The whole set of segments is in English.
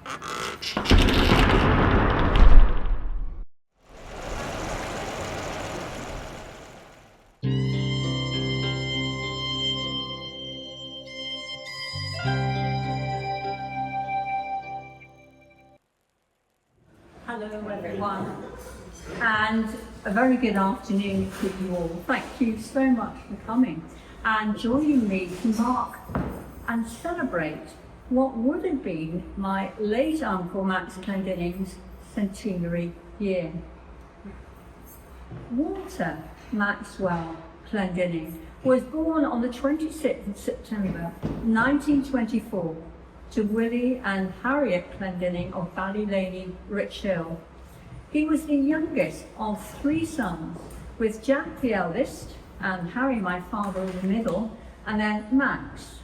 Hello everyone, and a very good afternoon to you all. Thank you so much for coming and joining me to mark and celebrate what would have been my late uncle Max Clendinning's centenary year. Walter Maxwell Clendinning was born on the 26th of September 1924 to Willie and Harriet Clendinning of Ballylaney, Richhill. He was the youngest of 3 sons, with Jack the eldest and Harry, my father, in the middle, and then Max,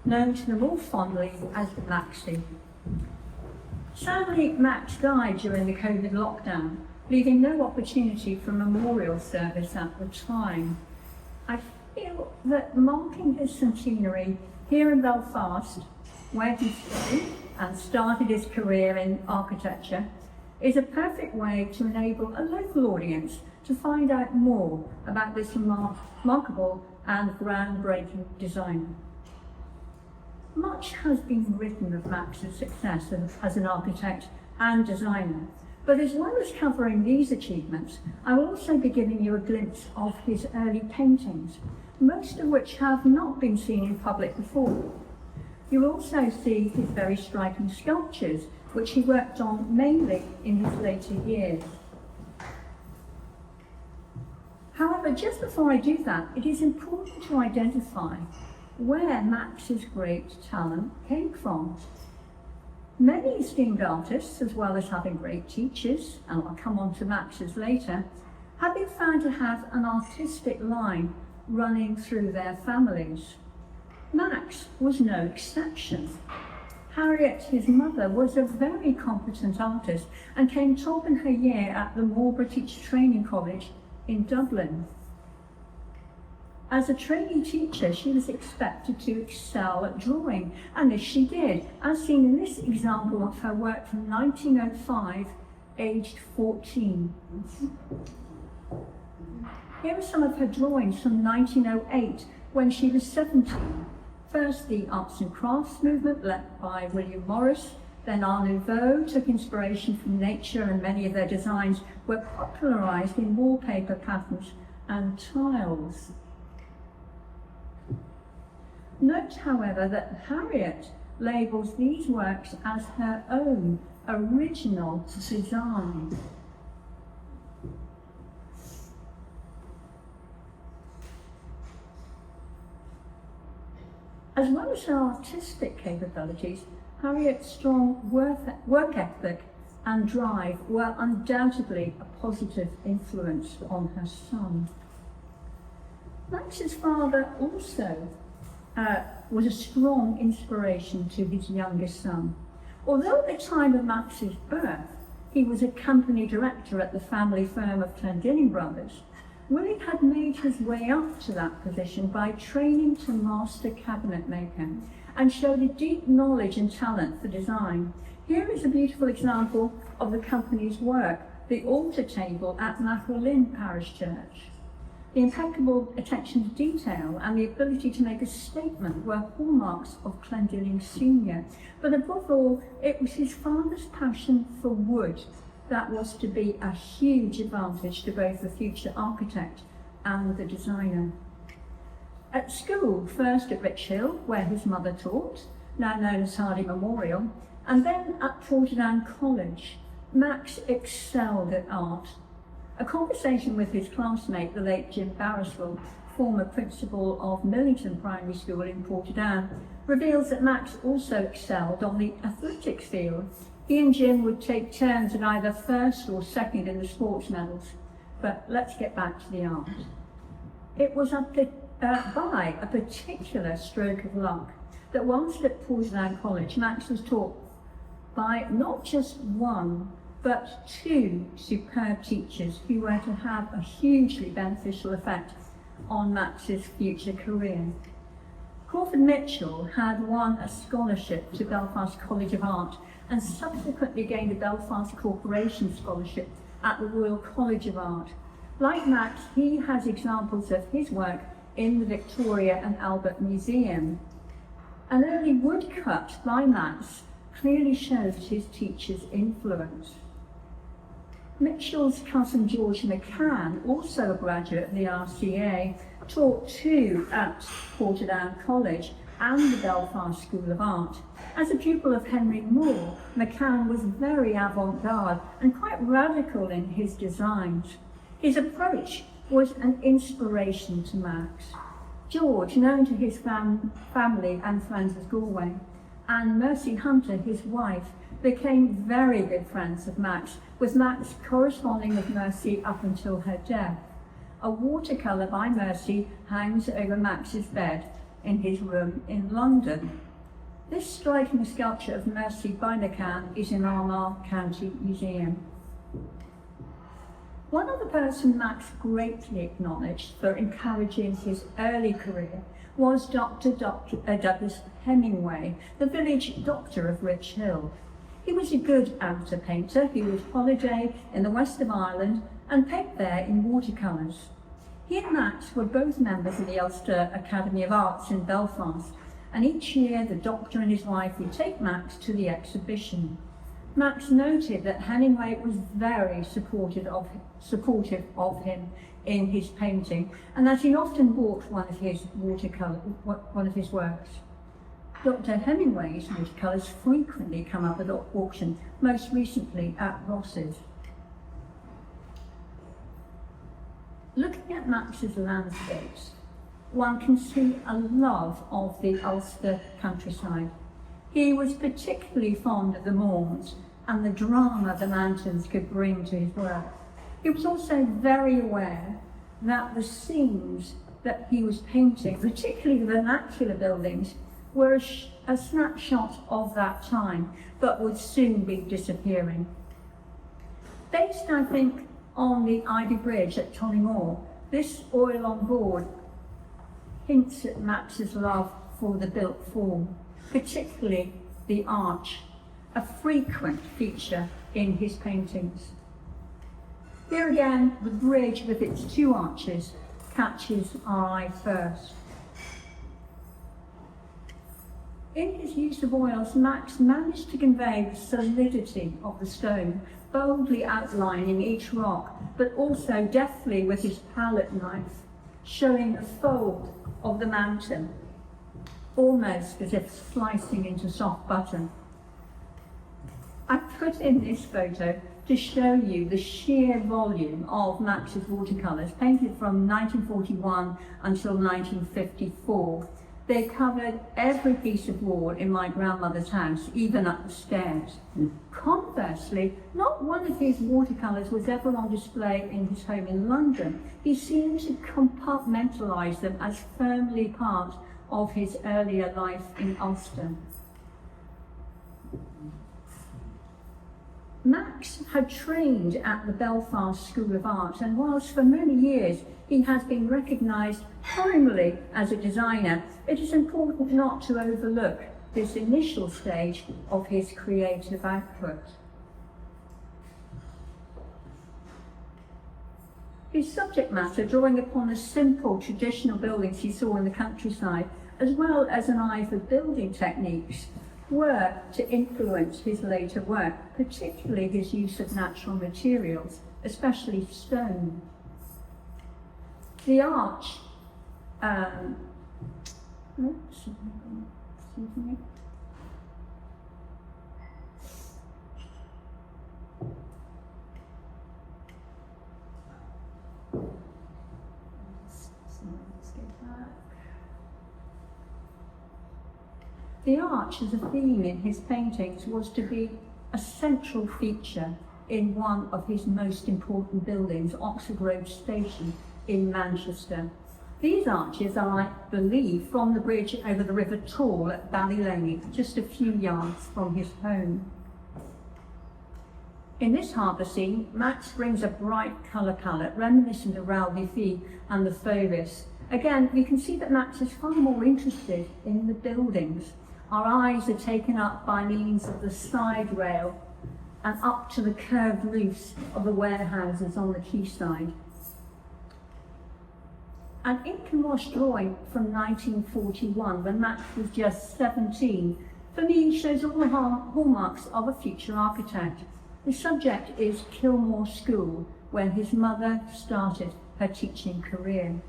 known to them all fondly as Maxie. Sadly, Max died during the COVID lockdown, leaving no opportunity for a memorial service at the time. I feel that marking his centenary here in Belfast, where he studied and started his career in architecture, is a perfect way to enable a local audience to find out more about this remarkable and groundbreaking designer. Much has been written of Max's success as an architect and designer, but as well as covering these achievements, I will also be giving you a glimpse of his early paintings, most of which have not been seen in public before. You'll also see his very striking sculptures, which he worked on mainly in his later years. However, just before I do that, it is important to identify where Max's great talent came from. Many esteemed artists, as well as having great teachers, and I'll come on to Max's later, have been found to have an artistic line running through their families. Max was no exception. Harriet, his mother, was a very competent artist and came top in her year at the Marlborough Teacher Training College in Dublin. As a trainee teacher, she was expected to excel at drawing, and this she did, as seen in this example of her work from 1905, aged 14. Here are some of her drawings from 1908, when she was 17. First, the arts and crafts movement led by William Morris, then Art Nouveau took inspiration from nature, and many of their designs were popularised in wallpaper patterns and tiles. Note, however, that Harriet labels these works as her own original design. As well as her artistic capabilities, Harriet's strong work ethic and drive were undoubtedly a positive influence on her son. Max's father also was a strong inspiration to his youngest son. Although at the time of Max's birth, he was a company director at the family firm of Clendinning Brothers, Willie had made his way up to that position by training to master cabinet maker and showed a deep knowledge and talent for design. Here is a beautiful example of the company's work, the altar table at Macklin Parish Church. The impeccable attention to detail and the ability to make a statement were hallmarks of Clendinning Senior. But above all, it was his father's passion for wood that was to be a huge advantage to both the future architect and the designer. At school, first at Richhill, where his mother taught, now known as Hardy Memorial, and then at Portadown College, Max excelled at art. A conversation with his classmate, the late Jim Barriswell, former principal of Millington Primary School in Portadown, reveals that Max also excelled on the athletics field. He and Jim would take turns at either first or second in the sports medals. But let's get back to the art. It was by a particular stroke of luck that whilst at Portadown College, Max was taught by not just one, but two superb teachers who were to have a hugely beneficial effect on Max's future career. Crawford Mitchell had won a scholarship to Belfast College of Art and subsequently gained a Belfast Corporation scholarship at the Royal College of Art. Like Max, he has examples of his work in the Victoria and Albert Museum. An early woodcut by Max clearly shows his teacher's influence. Mitchell's cousin George McCann, also a graduate of the RCA, taught too at Portadown College and the Belfast School of Art. As a pupil of Henry Moore, McCann was very avant-garde and quite radical in his designs. His approach was an inspiration to Max. George, known to his family and friends as Galway, and Mercy Hunter, his wife, became very good friends of Max, with Max corresponding with Mercy up until her death. A watercolour by Mercy hangs over Max's bed in his room in London. This striking sculpture of Mercy by McCann is in Armagh County Museum. One other person Max greatly acknowledged for encouraging his early career was Dr. Douglas Hemingway, the village doctor of Richhill. He was a good amateur painter who would holiday in the west of Ireland and paint there in watercolours. He and Max were both members of the Ulster Academy of Arts in Belfast, and each year the doctor and his wife would take Max to the exhibition. Max noted that Hemingway was very supportive of him in his painting, and that he often bought one of his works. Dr. Hemingway's watercolours frequently come up at auction, most recently at Ross's. Looking at Max's landscapes, one can see a love of the Ulster countryside. He was particularly fond of the moors and the drama the mountains could bring to his work. He was also very aware that the scenes that he was painting, particularly the vernacular buildings, were a snapshot of that time, but would soon be disappearing. Based, I think, on the Ivy Bridge at Tollymore, this oil on board hints at Max's love for the built form, particularly the arch, a frequent feature in his paintings. Here again, the bridge with its two arches catches our eye first. In his use of oils, Max managed to convey the solidity of the stone, boldly outlining each rock, but also deftly with his palette knife, showing a fold of the mountain, almost as if slicing into soft butter. I put in this photo to show you the sheer volume of Max's watercolours, painted from 1941 until 1954. They covered every piece of wall in my grandmother's house, even up the stairs. Conversely, not one of his watercolours was ever on display in his home in London. He seemed to compartmentalise them as firmly part of his earlier life in Ulster. Max had trained at the Belfast School of Art, and whilst for many years he has been recognised primarily as a designer, it is important not to overlook this initial stage of his creative output. His subject matter, drawing upon the simple traditional buildings he saw in the countryside, as well as an eye for building techniques, were to influence his later work, particularly his use of natural materials, especially stone. The arch, The arch as a theme in his paintings was to be a central feature in one of his most important buildings, Oxford Road Station in Manchester. These arches are, I believe, from the bridge over the River Tall at Ballyloney, just a few yards from his home. In this harbour scene, Max brings a bright colour palette reminiscent of Ralphie and the Fauves, Again, we can see that Max is far more interested in the buildings. Our eyes are taken up by means of the side rail and up to the curved roofs of the warehouses on the quayside. An ink and wash drawing from 1941, when Max was just 17, for me shows all the hallmarks of a future architect. The subject is Kilmore School, where his mother started her teaching career.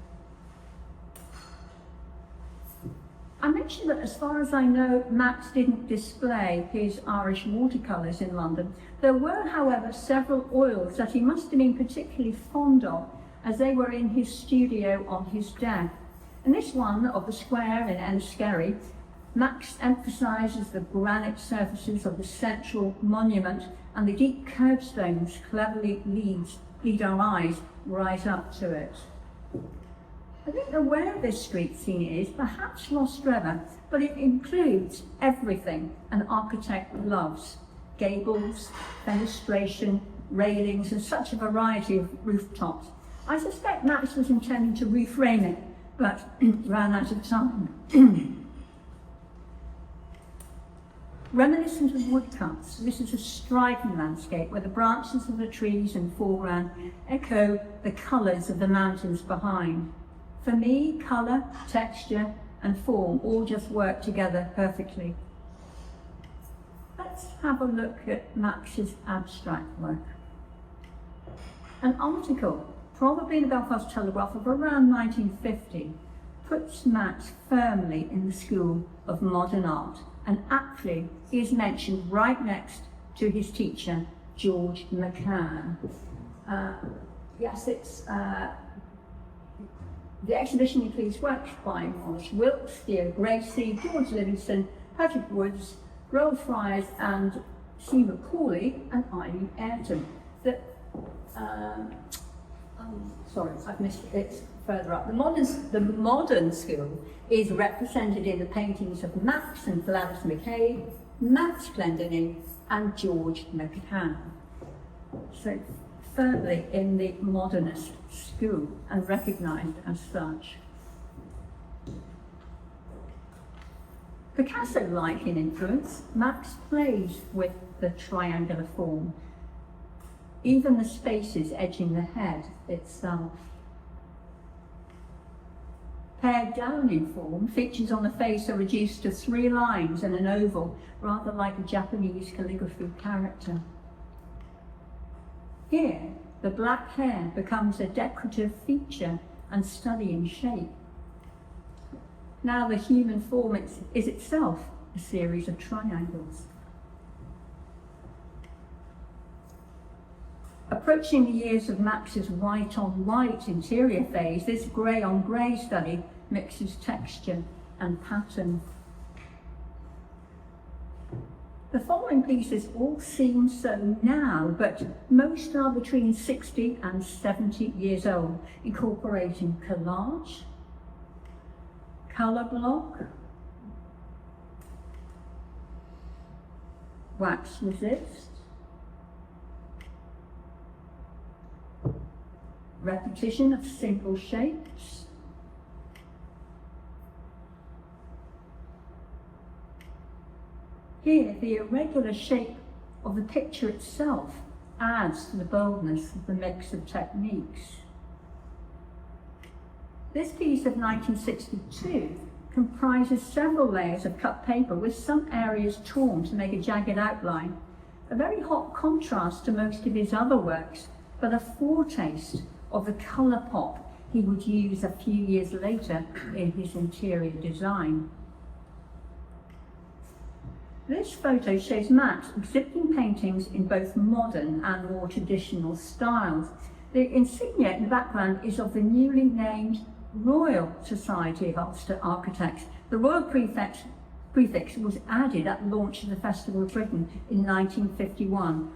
I mentioned that as far as I know, Max didn't display his Irish watercolours in London. There were, however, several oils that he must have been particularly fond of, as they were in his studio on his death. And this one of the square in Enniskerry, Max emphasises the granite surfaces of the central monument, and the deep curbstones cleverly lead our eyes right up to it. I don't know where this street scene is, perhaps lost forever, but it includes everything an architect loves: gables, fenestration, railings, and such a variety of rooftops. I suspect Max was intending to reframe it, but ran out of time. Reminiscent of woodcuts, this is a striking landscape where the branches of the trees in the foreground echo the colours of the mountains behind. For me, colour, texture and form all just work together perfectly. Let's have a look at Max's abstract work. An article, probably in the Belfast Telegraph of around 1950, puts Max firmly in the school of modern art, and aptly he is mentioned right next to his teacher, George McCann. Yes, it's the exhibition includes works by Maurice Wilkes, Theo Gracie, George Livingston, Patrick Woods, Roald Fries, and Sue Macaulay and Eileen Ayrton. Sorry, I've missed it. It's further up. The modern school is represented in the paintings of Max and Gladys McCabe, Max Clendinning, and George McCann. So firmly in the modernist school and recognised as such. Picasso-like in influence, Max plays with the triangular form, even the spaces edging the head itself. Pared down in form, features on the face are reduced to 3 lines and an oval, rather like a Japanese calligraphy character. Here, the black hair becomes a decorative feature and study in shape. Now the human form is itself a series of triangles. Approaching the years of Max's white-on-white interior phase, this grey-on-grey study mixes texture and pattern. The following pieces all seem so now, but most are between 60 and 70 years old, incorporating collage, colour block, wax resist, repetition of simple shapes, here, the irregular shape of the picture itself adds to the boldness of the mix of techniques. This piece of 1962 comprises several layers of cut paper with some areas torn to make a jagged outline, a very hot contrast to most of his other works, but a foretaste of the colour pop he would use a few years later in his interior design. This photo shows Max exhibiting paintings in both modern and more traditional styles. The insignia in the background is of the newly named Royal Society of Ulster Architects. The Royal prefix was added at the launch of the Festival of Britain in 1951,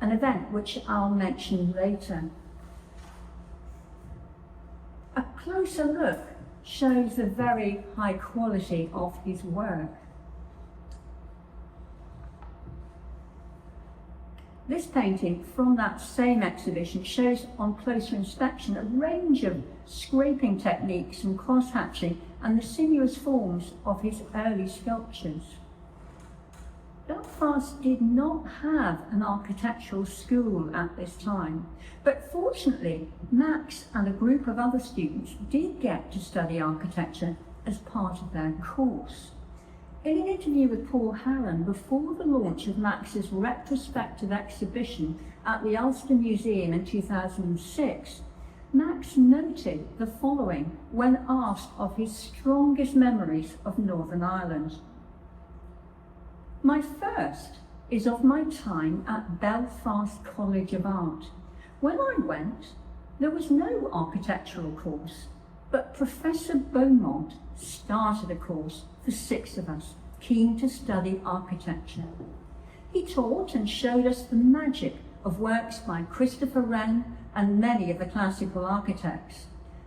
an event which I'll mention later. A closer look shows the very high quality of his work. This painting from that same exhibition shows on closer inspection a range of scraping techniques and cross-hatching and the sinuous forms of his early sculptures. Belfast did not have an architectural school at this time, but fortunately, Max and a group of other students did get to study architecture as part of their course. In an interview with Paul Hannam before the launch of Max's retrospective exhibition at the Ulster Museum in 2006, Max noted the following when asked of his strongest memories of Northern Ireland. My first is of my time at Belfast College of Art. When I went, there was no architectural course, but Professor Beaumont started a course for 6 of us, keen to study architecture. He taught and showed us the magic of works by Christopher Wren and many of the classical architects.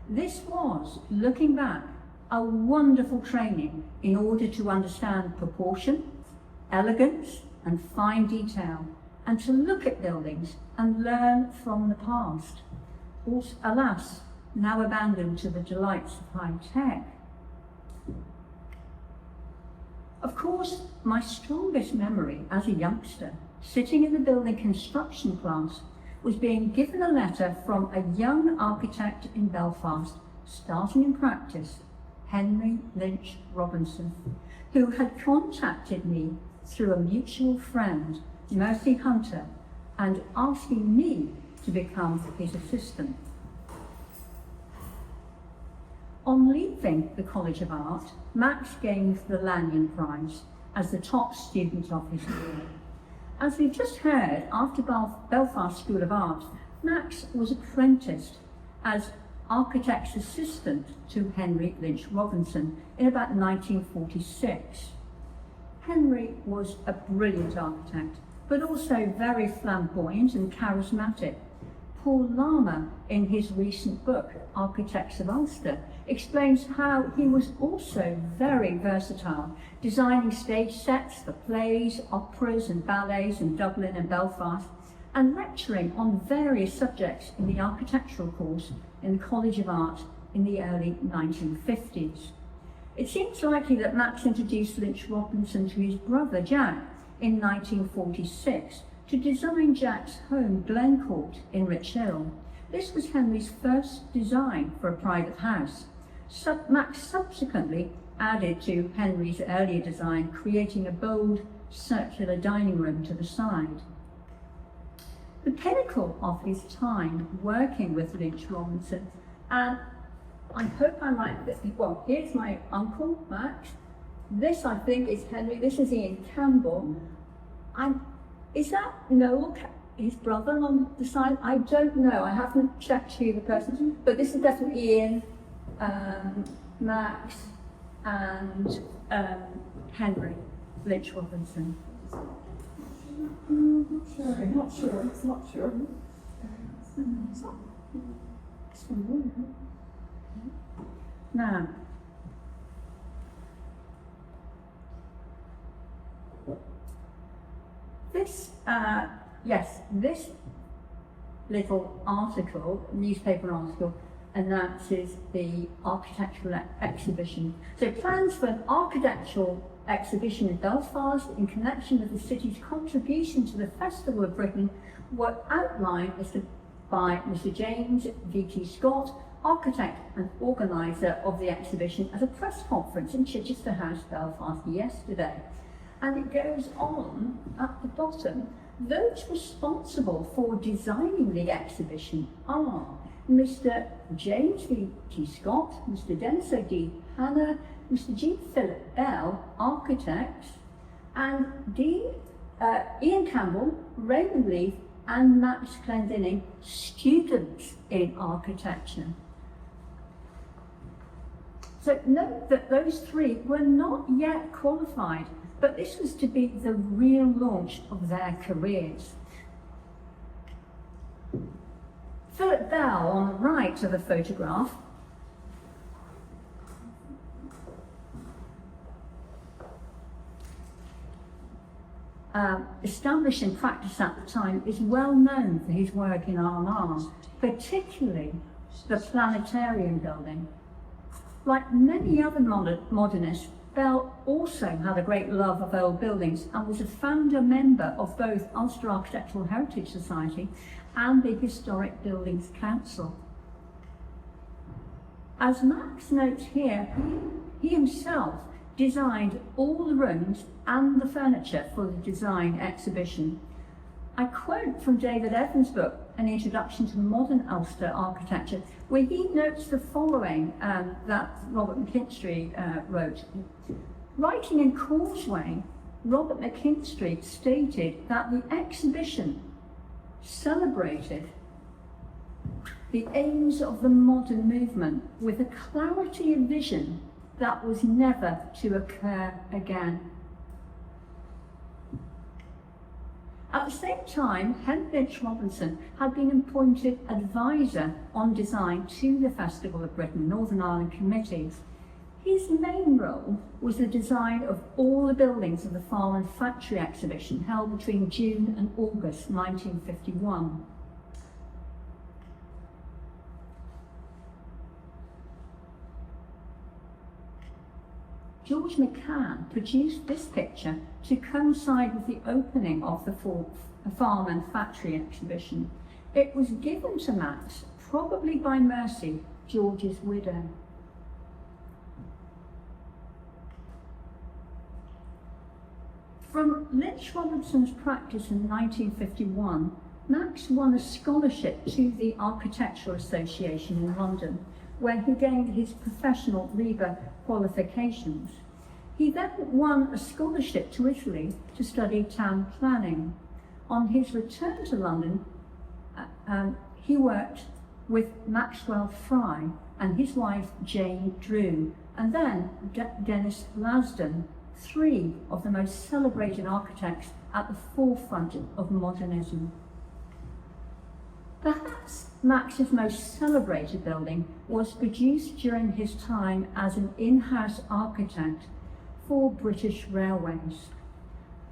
This was, looking back, a wonderful training in order to understand proportion, elegance and fine detail, and to look at buildings and learn from the past, also, alas, now abandoned to the delights of high tech. Of course, my strongest memory as a youngster, sitting in the building construction class, was being given a letter from a young architect in Belfast, starting in practice, Henry Lynch Robinson, who had contacted me through a mutual friend, Mercy Hunter, and asking me to become his assistant. On leaving the College of Art, Max gained the Lanyon Prize as the top student of his year. As we've just heard, after Belfast School of Art, Max was apprenticed as architect's assistant to Henry Lynch Robinson in about 1946. Henry was a brilliant architect, but also very flamboyant and charismatic. Paul Larmour, in his recent book, Architects of Ulster, explains how he was also very versatile, designing stage sets for plays, operas and ballets in Dublin and Belfast, and lecturing on various subjects in the architectural course in the College of Art in the early 1950s. It seems likely that Max introduced Lynch Robinson to his brother Jack in 1946 to design Jack's home, Glencourt, in Richhill. This was Henry's first design for a private house. Max subsequently added to Henry's earlier design, creating a bold circular dining room to the side. The pinnacle of his time working with Lynch Robinson, and I hope I'm right, well, here's my uncle, Max. This, I think, is Henry. This is Ian Campbell. Is that Noel, his brother, on the side? I don't know. I haven't checked who the person, but this is definitely Ian, Max, and Henry Lynch Robinson. Not sure. Now, this little article, newspaper article, announces the architectural exhibition. So plans for an architectural exhibition in Belfast in connection with the city's contribution to the Festival of Britain were outlined by Mr. James V.T. Scott, architect and organiser of the exhibition, at a press conference in Chichester House, Belfast, yesterday. And it goes on at the bottom. Those responsible for designing the exhibition are Mr. James V.T. Scott, Mr. Dennis O'D. Hannah, Mr. G. Philip Bell, architects, and Ian Campbell, Raymond Leith, and Max Clendinning, students in architecture. So note that those three were not yet qualified, but this was to be the real launch of their careers. Philip Bell, on the right of the photograph, established in practice at the time, is well known for his work in Armagh, particularly the planetarium building. Like many other modernists, Bell also had a great love of old buildings and was a founder member of both Ulster Architectural Heritage Society and the Historic Buildings Council. As Max notes here, he himself designed all the rooms and the furniture for the design exhibition. I quote from David Evans' book, An Introduction to Modern Ulster Architecture, where he notes the following that Robert McKinstry wrote. Writing in Causeway, Robert McKinstry stated that the exhibition celebrated the aims of the modern movement with a clarity of vision that was never to occur again. At the same time, Henry Robinson had been appointed advisor on design to the Festival of Britain Northern Ireland committees. His main role was the design of all the buildings of the Farm and Factory exhibition held between June and August 1951. George McCann produced this picture to coincide with the opening of the Farm and Factory exhibition. It was given to Max, probably by Mercy, George's widow. From Lynch Robinson's practice in 1951, Max won a scholarship to the Architectural Association in London, where he gained his professional RIBA qualifications. He then won a scholarship to Italy to study town planning. On his return to London, he worked with Maxwell Fry and his wife Jane Drew, and then Dennis Lasdon, three of the most celebrated architects at the forefront of modernism. Perhaps Max's most celebrated building was produced during his time as an in-house architect for British Railways.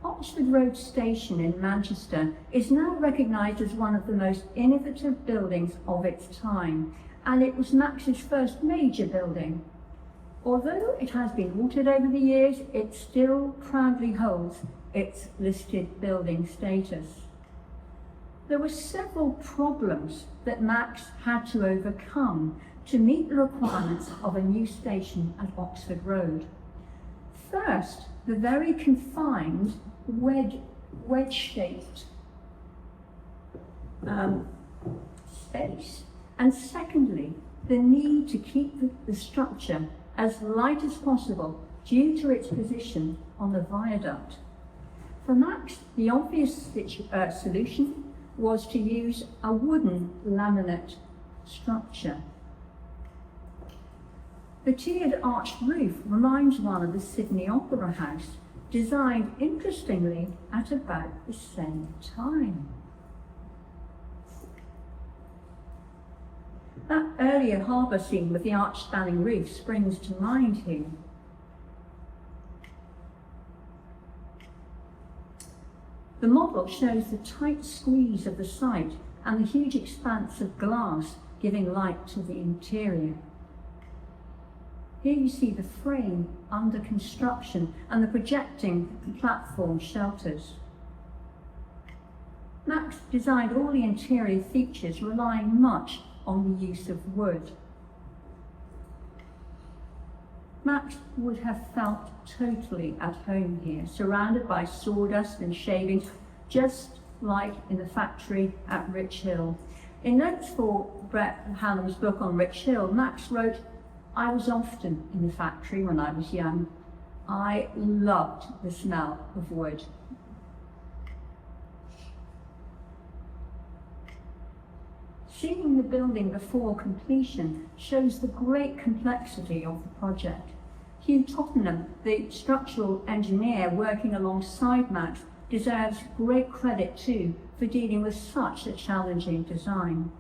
Oxford Road Station in Manchester is now recognised as one of the most innovative buildings of its time, and it was Max's first major building. Although it has been altered over the years, it still proudly holds its listed building status. There were several problems that Max had to overcome to meet the requirements of a new station at Oxford Road. First, the very confined wedge-shaped space, and secondly, the need to keep the structure as light as possible due to its position on the viaduct. For Max, the obvious solution was to use a wooden laminate structure. The tiered arched roof reminds one of the Sydney Opera House, designed interestingly at about the same time. That earlier harbour scene with the arch-spanning roof springs to mind here. The model shows the tight squeeze of the site and the huge expanse of glass giving light to the interior. Here you see the frame under construction and the projecting platform shelters. Max designed all the interior features relying much on the use of wood. Max would have felt totally at home here, surrounded by sawdust and shavings, just like in the factory at Richhill. In notes for Brett Hannam's book on Richhill, Max wrote, "I was often in the factory when I was young. I loved the smell of wood." Seeing the building before completion shows the great complexity of the project. Hugh Tottenham, the structural engineer working alongside Max, deserves great credit too for dealing with such a challenging design.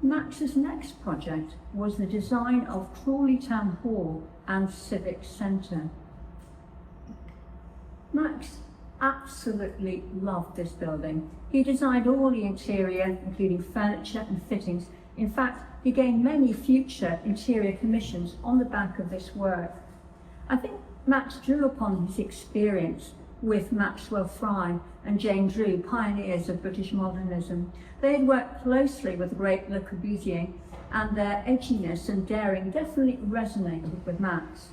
Max's next project was the design of Crawley Town Hall and Civic Centre. Max absolutely loved this building. He designed all the interior, including furniture and fittings. In fact, he gained many future interior commissions on the back of this work. I think Max drew upon his experience with Maxwell Fry and Jane Drew, pioneers of British modernism. They had worked closely with the great Le Corbusier, and their edginess and daring definitely resonated with Max.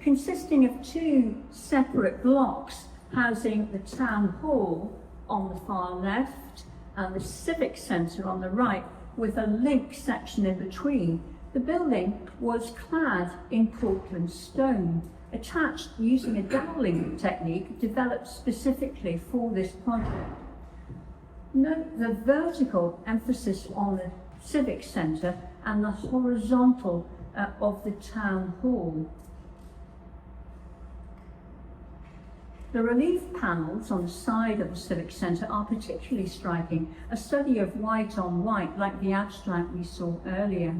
Consisting of two separate blocks housing the town hall on the far left and the civic centre on the right, with a link section in between, the building was clad in Portland stone, attached using a doweling technique developed specifically for this project. Note the vertical emphasis on the civic centre and the horizontal of the town hall. The relief panels on the side of the civic centre are particularly striking, a study of white on white like the abstract we saw earlier.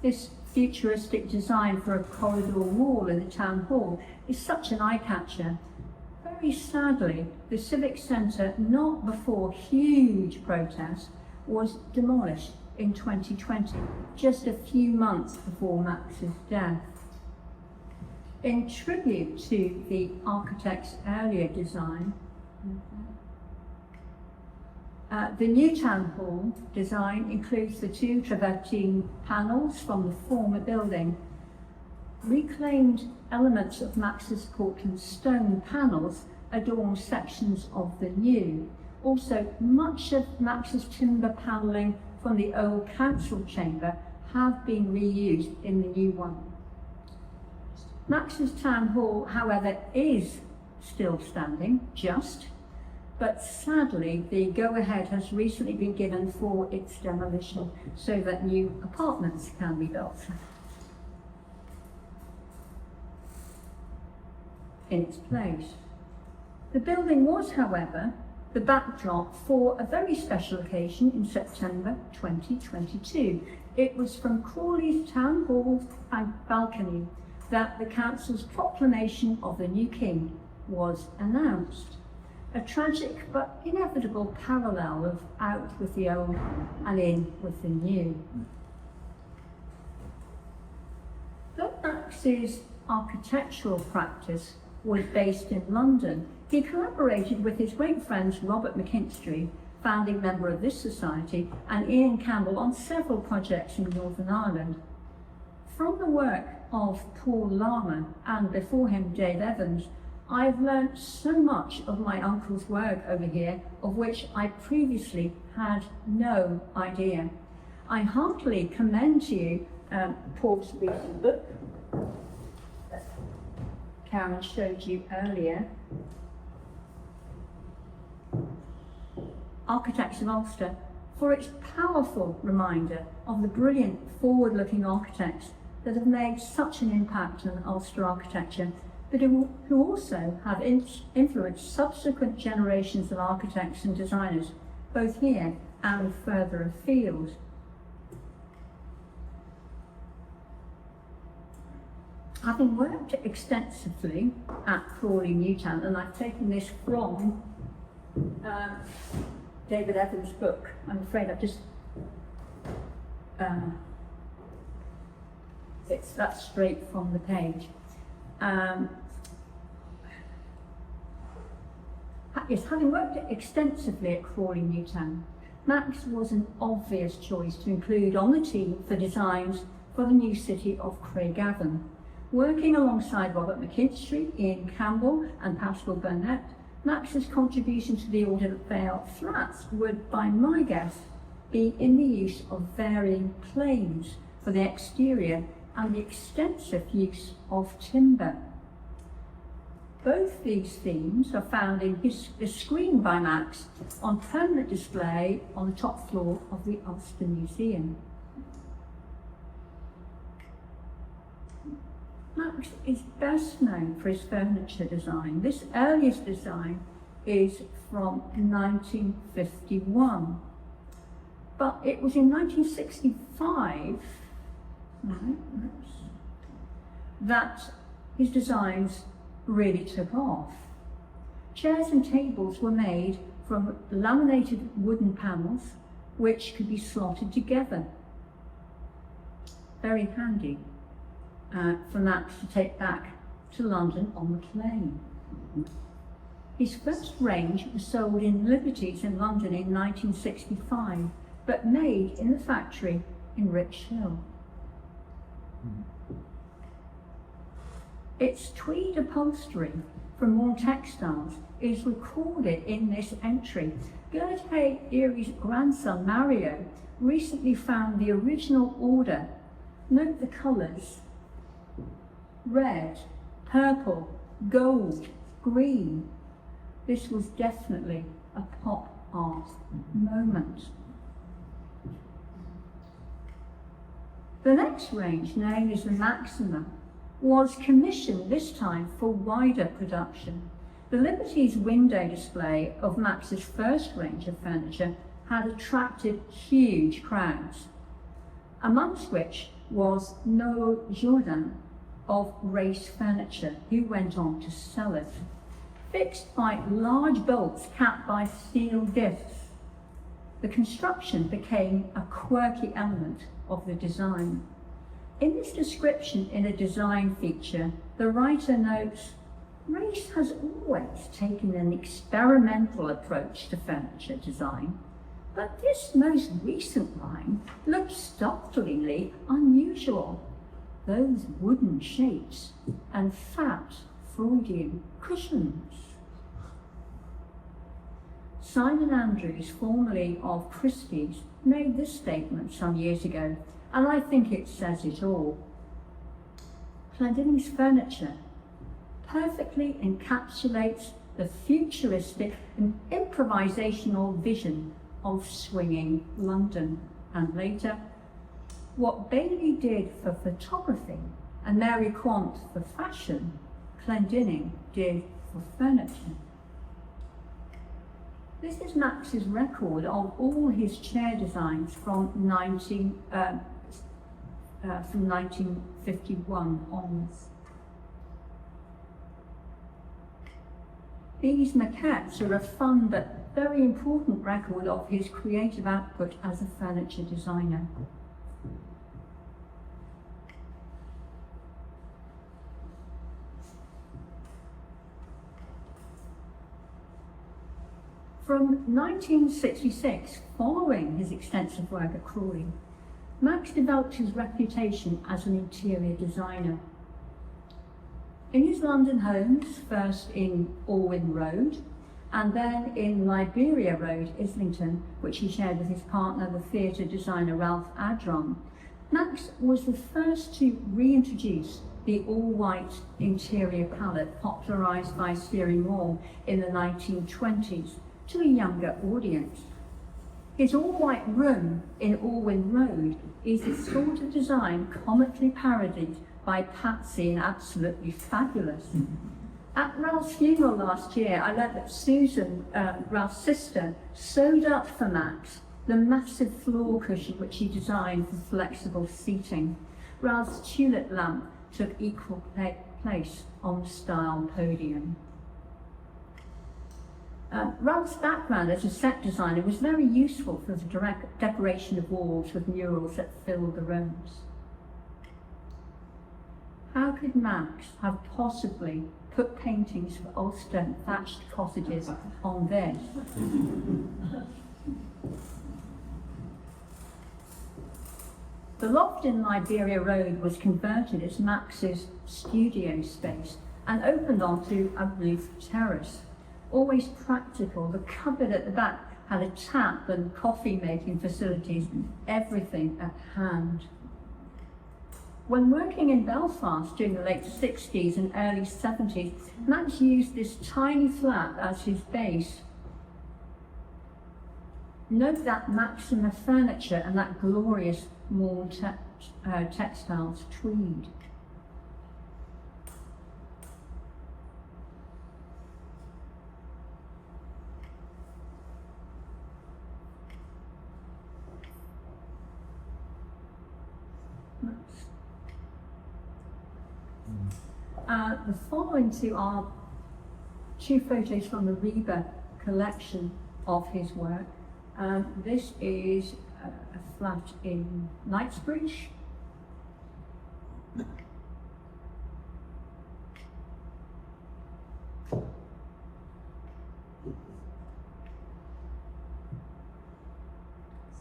This futuristic design for a corridor wall in the town hall is such an eye-catcher. Very sadly, the civic centre, not before huge protest, was demolished in 2020, just a few months before Max's death. In tribute to the architect's earlier design, the new town hall design includes the two travertine panels from the former building. Reclaimed elements of Max's Portland stone panels adorn sections of the new. Also, much of Max's timber panelling from the old council chamber have been reused in the new one. Max's town hall, however, is still standing, but sadly the go-ahead has recently been given for its demolition so that new apartments can be built in its place. The building was, however, the backdrop for a very special occasion in September 2022. It was from Crawley's town hall and balcony that the council's proclamation of the new king was announced. A tragic but inevitable parallel of out with the old and in with the new. Though Max's architectural practice was based in London, he collaborated with his great friends Robert McKinstry, founding member of this society, and Ian Campbell on several projects in Northern Ireland. From the work of Paul Lama and before him Dave Evans, I've learnt so much of my uncle's work over here, of which I previously had no idea. I heartily commend to you Paul's recent book that Karen showed you earlier, Architects of Ulster, for its powerful reminder of the brilliant forward-looking architects that have made such an impact on Ulster architecture, but who also have influenced subsequent generations of architects and designers, both here and further afield. Having worked extensively at Crawley Newtown, and I've taken this from David Evans' book, I'm afraid I've just that's straight from the page. Yes, having worked extensively at Crawley Newtown, Max was an obvious choice to include on the team for designs for the new city of Craigavon. Working alongside Robert McKinstry, Ian Campbell and Pascal Burnett, Max's contribution to the Order of Vale flats would, by my guess, be in the use of varying planes for the exterior and the extensive use of timber. Both these themes are found in the screen by Max on permanent display on the top floor of the Ulster Museum. Max is best known for his furniture design. This earliest design is from 1951. But it was in 1965 that his designs really took off. Chairs and tables were made from laminated wooden panels which could be slotted together. Very handy for Max to take back to London on the plane. His first range was sold in Liberties in London in 1965, but made in the factory in Richhill. Its tweed upholstery from Morn Textiles is recorded in this entry. Gerd Erie's grandson, Mario, recently found the original order. Note the colours: red, purple, gold, green. This was definitely a pop art moment. The next range, known as the Maxima, was commissioned this time for wider production. The Liberties window display of Max's first range of furniture had attracted huge crowds, amongst which was Noel Jourdan of Race Furniture, who went on to sell it. Fixed by large bolts capped by steel discs, the construction became a quirky element of the design. In this description in a design feature, the writer notes, Race has always taken an experimental approach to furniture design, but this most recent line looks startlingly unusual. Those wooden shapes and fat Freudian cushions. Simon Andrews, formerly of Christie's, made this statement some years ago, and I think it says it all. Clendinning's furniture perfectly encapsulates the futuristic and improvisational vision of swinging London, and later, what Bailey did for photography and Mary Quant for fashion, Clendinning did for furniture. This is Max's record of all his chair designs from 1951 onwards. These maquettes are a fun but very important record of his creative output as a furniture designer. From 1966, following his extensive work at Crawley, Max developed his reputation as an interior designer. In his London homes, first in Orwin Road, and then in Liberia Road, Islington, which he shared with his partner, the theatre designer Ralph Adron, Max was the first to reintroduce the all-white interior palette popularised by Thierry Moore in the 1920s to a younger audience. His all-white room in Orwin Road is the sort of design comically parodied by Patsy in Absolutely Fabulous. At Ralph's funeral last year, I learned that Susan, Ralph's sister, sewed up for Max the massive floor cushion which he designed for flexible seating. Ralph's tulip lamp took equal place on the style podium. Ralph's background as a set designer was very useful for the direct decoration of walls with murals that filled the rooms. How could Max have possibly put paintings for Ulster thatched cottages on this? The loft in Liberia Road was converted as Max's studio space and opened onto a roofed terrace. Always practical, the cupboard at the back had a tap and coffee-making facilities, everything at hand. When working in Belfast during the late 60s and early 70s, Max used this tiny flat as his base. Note that Maxima furniture and that glorious Morn Textiles tweed. The following two are two photos from the RIBA collection of his work. This is a flat in Knightsbridge.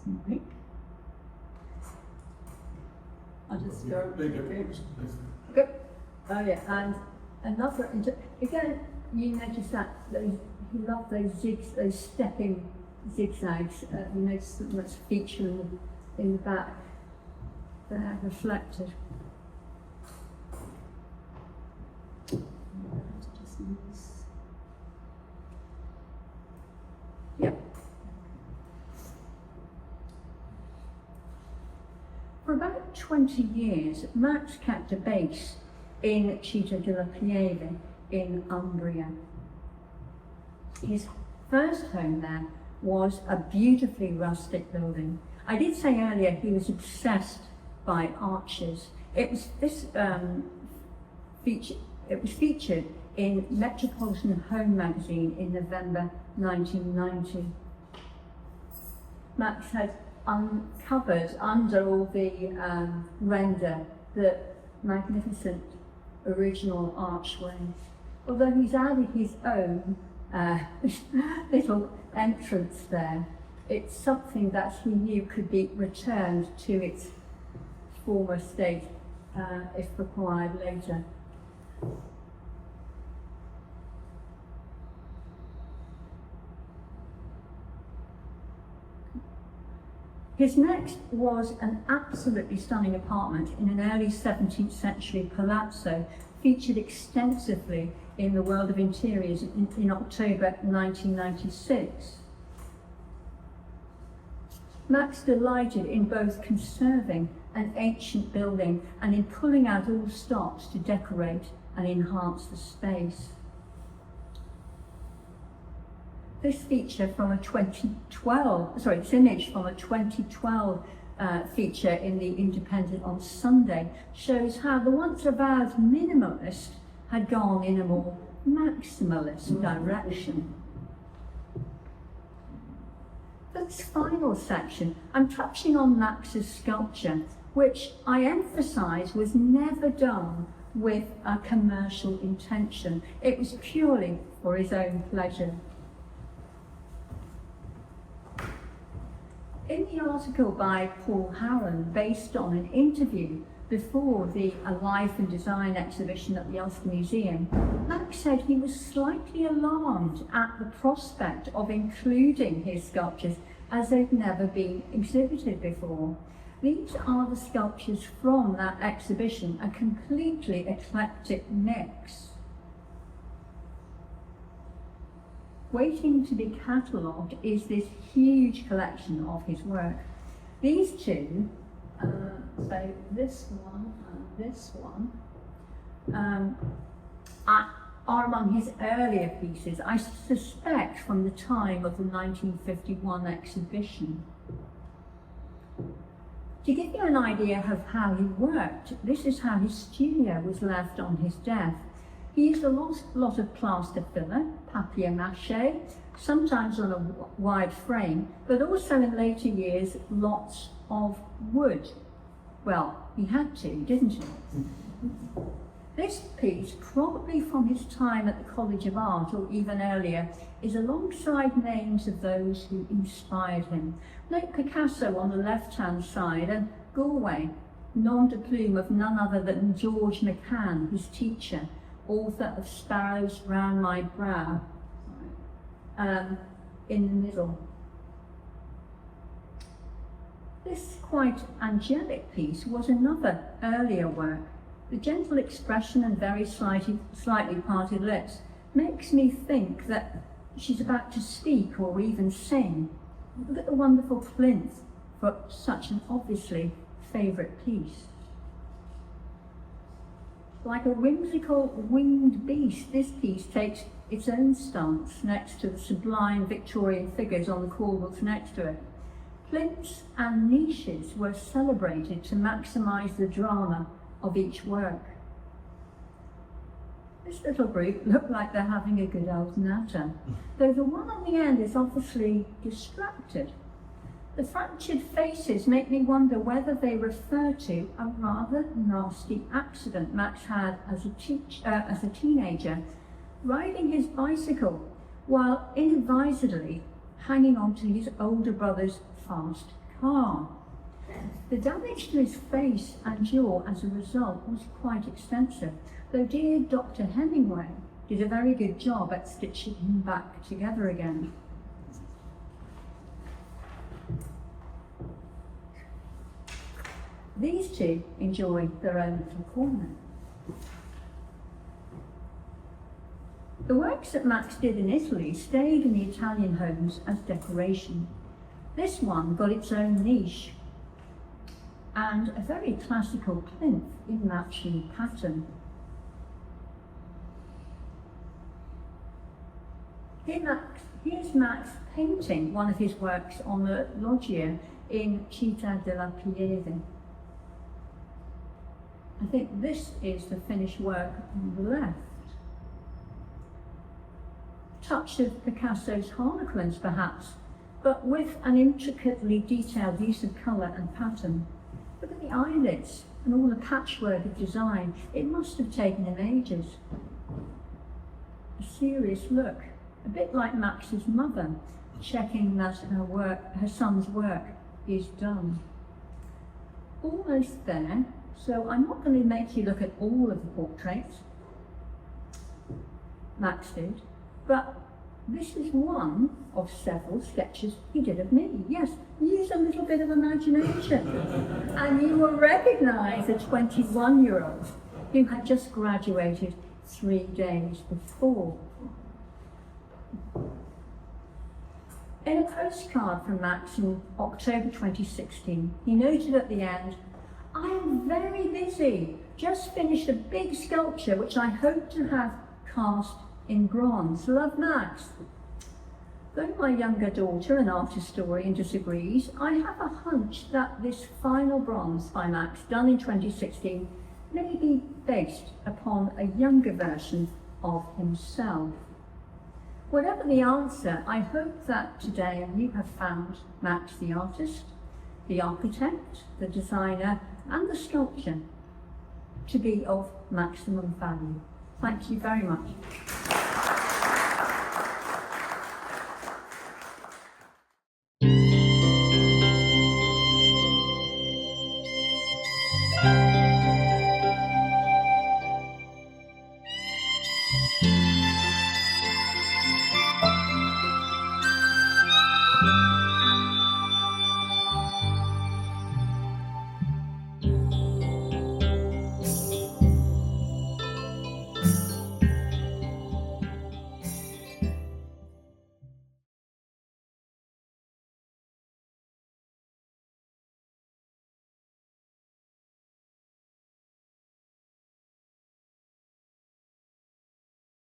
Sorry. I'll just go. Good. Oh yeah, and another, again, you notice that he loved those stepping zigzags. You notice that that's feature in the back there, reflected. Yep. For about 20 years, Max kept a base in Città della Pieve in Umbria. His first home there was a beautifully rustic building. I did say earlier he was obsessed by arches. It was featured in Metropolitan Home magazine in November 1990. Max had uncovered under all the render the magnificent original archway. Although he's added his own little entrance there, it's something that he knew could be returned to its former state if required later. His next was an absolutely stunning apartment in an early 17th century palazzo, featured extensively in the World of Interiors in October 1996. Max delighted in both conserving an ancient building and in pulling out all stops to decorate and enhance the space. This feature from a 2012, this image from a 2012 feature in the Independent on Sunday shows how the once avowed minimalist had gone in a more maximalist direction. This final section, I'm touching on Max's sculpture, which I emphasise was never done with a commercial intention. It was purely for his own pleasure. In the article by Paul Hannam, based on an interview before the Life and Design exhibition at the Ulster Museum, Max said he was slightly alarmed at the prospect of including his sculptures as they've never been exhibited before. These are the sculptures from that exhibition, a completely eclectic mix. Waiting to be catalogued is this huge collection of his work. These two, so this one and this one, are among his earlier pieces, I suspect from the time of the 1951 exhibition. To give you an idea of how he worked, this is how his studio was left on his death. He used a lot of plaster filler, papier-mâché, sometimes on a wide frame, but also in later years, lots of wood. Well, he had to, didn't he? This piece, probably from his time at the College of Art or even earlier, is alongside names of those who inspired him. Note Picasso on the left-hand side and Galway, nom de plume of none other than George McCann, his teacher, author of Sparrows Round My Brow, in the middle. This quite angelic piece was another earlier work. The gentle expression and very slightly parted lips makes me think that she's about to speak or even sing. Look at the wonderful plinth for such an obviously favourite piece. Like a whimsical winged beast, this piece takes its own stance next to the sublime Victorian figures on the corbels next to it. Plinths and niches were celebrated to maximise the drama of each work. This little group look like they're having a good old natter, though the one on the end is obviously distracted. The fractured faces make me wonder whether they refer to a rather nasty accident Max had as a teenager, riding his bicycle while inadvisedly hanging on to his older brother's fast car. The damage to his face and jaw as a result was quite extensive, though dear Dr. Hemingway did a very good job at stitching him back together again. These two enjoy their own little corner. The works that Max did in Italy stayed in the Italian homes as decoration. This one got its own niche and a very classical plinth in matching pattern. Here's Max painting one of his works on the loggia in Città della Pieve. I think this is the finished work on the left. Touch of Picasso's Harlequins perhaps, but with an intricately detailed use of colour and pattern. Look at the eyelids and all the patchwork of design. It must have taken him ages. A serious look, a bit like Max's mother, checking that her son's work is done. Almost there, so I'm not going to make you look at all of the portraits Max did, but this is one of several sketches he did of me. Yes, use a little bit of imagination. And you will recognise a 21-year-old who had just graduated 3 days before. In a postcard from Max in October 2016, he noted at the end, "I am very busy, just finished a big sculpture which I hope to have cast in bronze. Love, Max." Though my younger daughter, an art historian, disagrees, I have a hunch that this final bronze by Max, done in 2016, may be based upon a younger version of himself. Whatever the answer, I hope that today you have found Max the artist, the architect, the designer, and the sculpture to be of maximum value. Thank you very much.